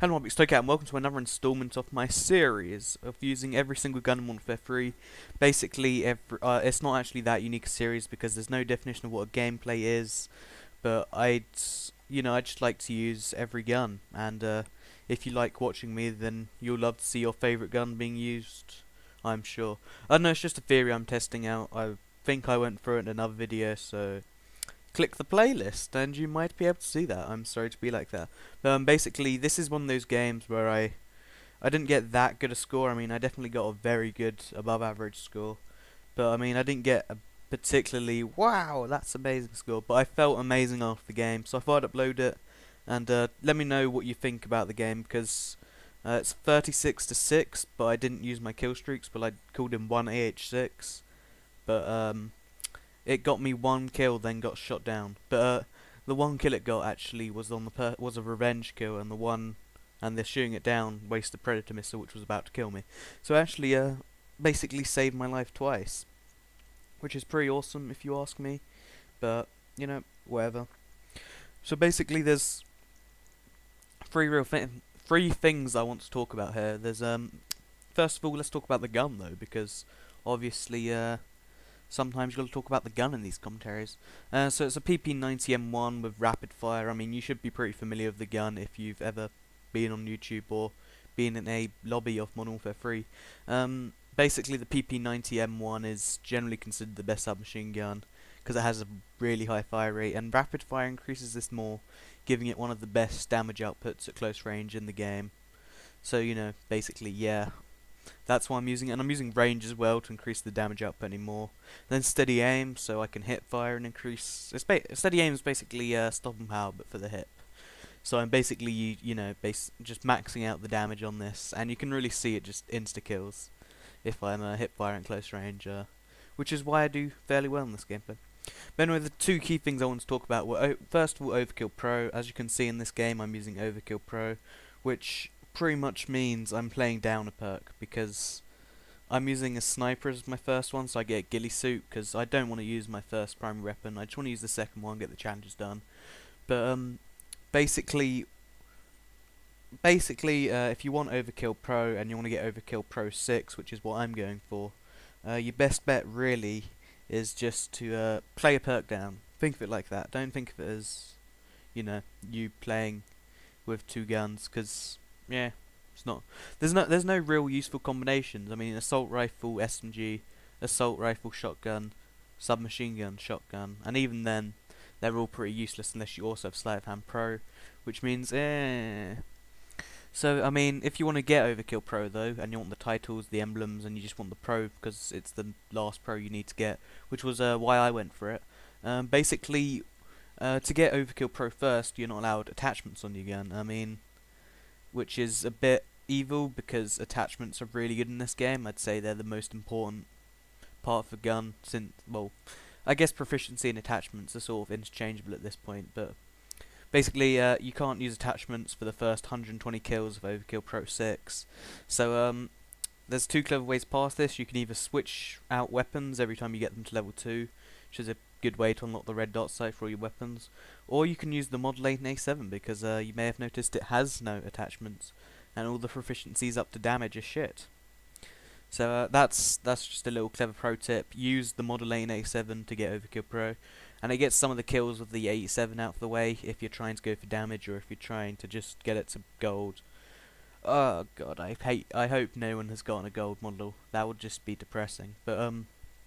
Hello, ibxtoycat, and welcome to another installment of my series of using every single gun in Modern Warfare 3. Basically, it's not actually that unique a series because there's no definition of what a gameplay is, but I just like to use every gun, and if you like watching me, then you'll love to see your favourite gun being used, I'm sure. I don't know, it's just a theory I'm testing out. I think I went through it in another video, so click the playlist and you might be able to see that. I'm sorry to be like that. Basically, this is one of those games where I didn't get that good a score. I mean, I definitely got a very good above average score, but I mean, I didn't get a particularly wow, that's amazing score, but I felt amazing after the game, so I thought I'd upload it, and let me know what you think about the game, because it's 36-6, but I didn't use my kill streaks, but I called in one AH6, but it got me one kill, then got shot down. But the one kill it got actually was on the was a revenge kill, and the shooting it down wasted the predator missile, which was about to kill me. So actually, basically saved my life twice, which is pretty awesome if you ask me. But you know, whatever. So basically, there's three things I want to talk about here. There's first of all, let's talk about the gun though, because obviously sometimes you've got to talk about the gun in these commentaries. So it's a PP90M1 with Rapid Fire. I mean, you should be pretty familiar with the gun if you've ever been on YouTube or been in a lobby of Modern Warfare 3. Basically, the PP90M1 is generally considered the best submachine gun because it has a really high fire rate, and Rapid Fire increases this more, giving it one of the best damage outputs at close range in the game. So, you know, basically, yeah. That's why I'm using it, and I'm using range as well to increase the damage output anymore. Then steady aim, so I can hip fire and increase. Steady aim is basically stopping power, but for the hip. So I'm basically, just maxing out the damage on this, and you can really see it just insta kills if I'm hip fire at close range, which is why I do fairly well in this gameplay. But anyway, the two key things I want to talk about were first of all Overkill Pro. As you can see in this game, I'm using Overkill Pro, which pretty much means I'm playing down a perk, because I'm using a sniper as my first one, so I get ghillie suit, because I don't want to use my first primary weapon. I just want to use the second one, get the challenges done. But basically, if you want Overkill Pro and you want to get Overkill Pro 6, which is what I'm going for, your best bet really is just to play a perk down. Think of it like that. Don't think of it as, you playing with two guns, because yeah, it's not. There's no real useful combinations. I mean, assault rifle, SMG, assault rifle, shotgun, submachine gun, shotgun, and even then, they're all pretty useless unless you also have sleight of hand pro, which means So I mean, if you want to get Overkill Pro though, and you want the titles, the emblems, and you just want the pro because it's the last pro you need to get, which was why I went for it. Basically, to get Overkill Pro first, you're not allowed attachments on your gun. I mean, which is a bit evil because attachments are really good in this game. I'd say they're the most important part of the gun, since, well, I guess proficiency and attachments are sort of interchangeable at this point, but basically you can't use attachments for the first 120 kills of Overkill Pro 6. So there's two clever ways past this. You can either switch out weapons every time you get them to level 2, which is a good way to unlock the red dot sight for all your weapons, or you can use the modulating A7 because you may have noticed it has no attachments and all the proficiencies up to damage are shit. So that's just a little clever pro tip. Use the modulating A7 to get Overkill Pro, and it gets some of the kills with the 87 out of the way if you're trying to go for damage or if you're trying to just get it to gold. Oh god, I hope no one has gotten a gold model. That would just be depressing. But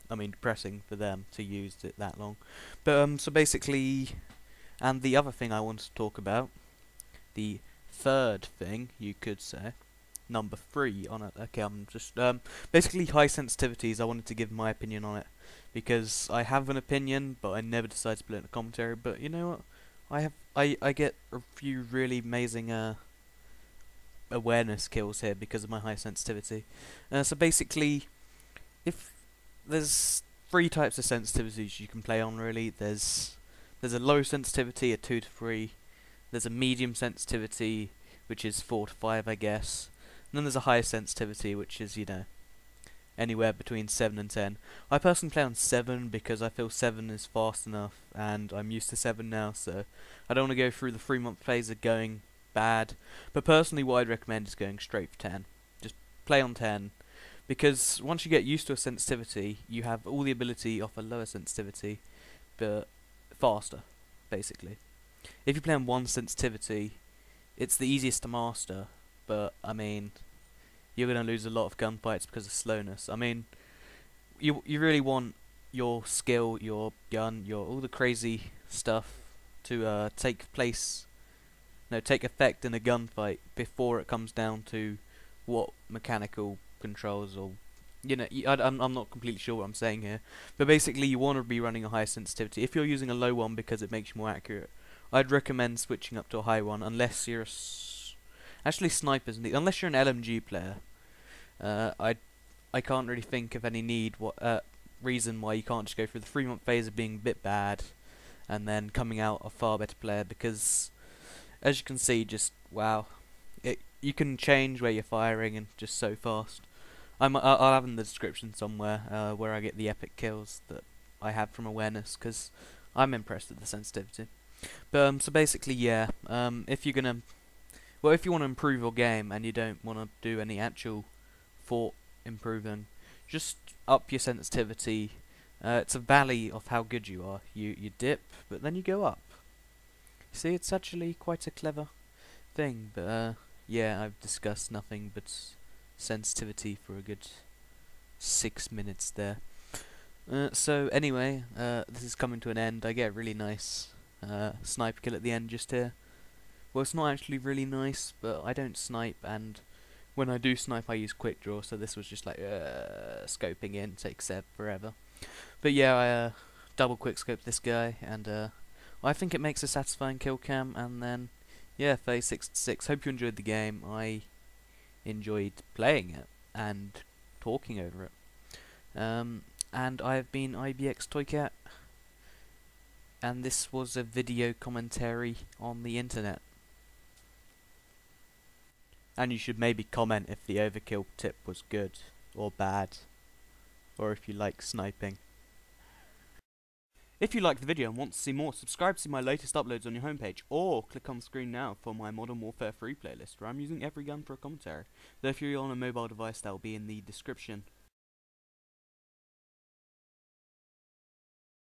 I mean, depressing for them to use it that long. But so basically, and the other thing I want to talk about, the third thing you could say, number 3 on it. Okay, I'm just basically high sensitivities. I wanted to give my opinion on it because I have an opinion, but I never decide to put it in a commentary. But you know what? I get a few really amazing awareness kills here because of my high sensitivity. So basically, if there's 3 types of sensitivities you can play on really. There's a low sensitivity, a 2 to 3. There's a medium sensitivity, which is 4 to 5, I guess. And then there's a high sensitivity, which is, anywhere between 7 and 10. I personally play on 7 because I feel 7 is fast enough, and I'm used to 7 now, so I don't want to go through the 3-month phase of going bad. But personally, what I'd recommend is going straight for 10. Just play on 10, because once you get used to a sensitivity, you have all the ability of a lower sensitivity, but faster, basically. If you play on 1 sensitivity, it's the easiest to master, but I mean, you're gonna lose a lot of gunfights because of slowness. I mean, you really want your skill, your gun, your all the crazy stuff to take effect in a gunfight before it comes down to what mechanical controls, or I'm not completely sure what I'm saying here, but basically you want to be running a high sensitivity. If you're using a low one because it makes you more accurate, I'd recommend switching up to a high one, unless you're actually snipers, unless you're an LMG player. I can't really think of any reason why you can't just go through the 3-month phase of being a bit bad and then coming out a far better player, because as you can see, just wow, you can change where you're firing and just so fast. I'll have in the description somewhere where I get the epic kills that I have from awareness, because I'm impressed with the sensitivity. But so basically, yeah, if you want to improve your game and you don't want to do any actual thought improving, just up your sensitivity. It's a valley of how good you are. You dip, but then you go up. See, it's actually quite a clever thing, but yeah, I've discussed nothing but sensitivity for a good 6 minutes there. So anyway, this is coming to an end. I get a really nice sniper kill at the end just here. Well, it's not actually really nice, but I don't snipe, and when I do snipe I use quick draw, so this was just like scoping in, takes forever. But yeah, I double quick scoped this guy, and I think it makes a satisfying kill cam. And then yeah, 36-6. Hope you enjoyed the game. I enjoyed playing it and talking over it. And I've been ibxtoycat, and this was a video commentary on the internet. And you should maybe comment if the overkill tip was good or bad, or if you like sniping. If you liked the video and want to see more, subscribe to see my latest uploads on your homepage, or click on the screen now for my Modern Warfare 3 playlist, where I'm using every gun for a commentary. Though if you're on a mobile device, that will be in the description.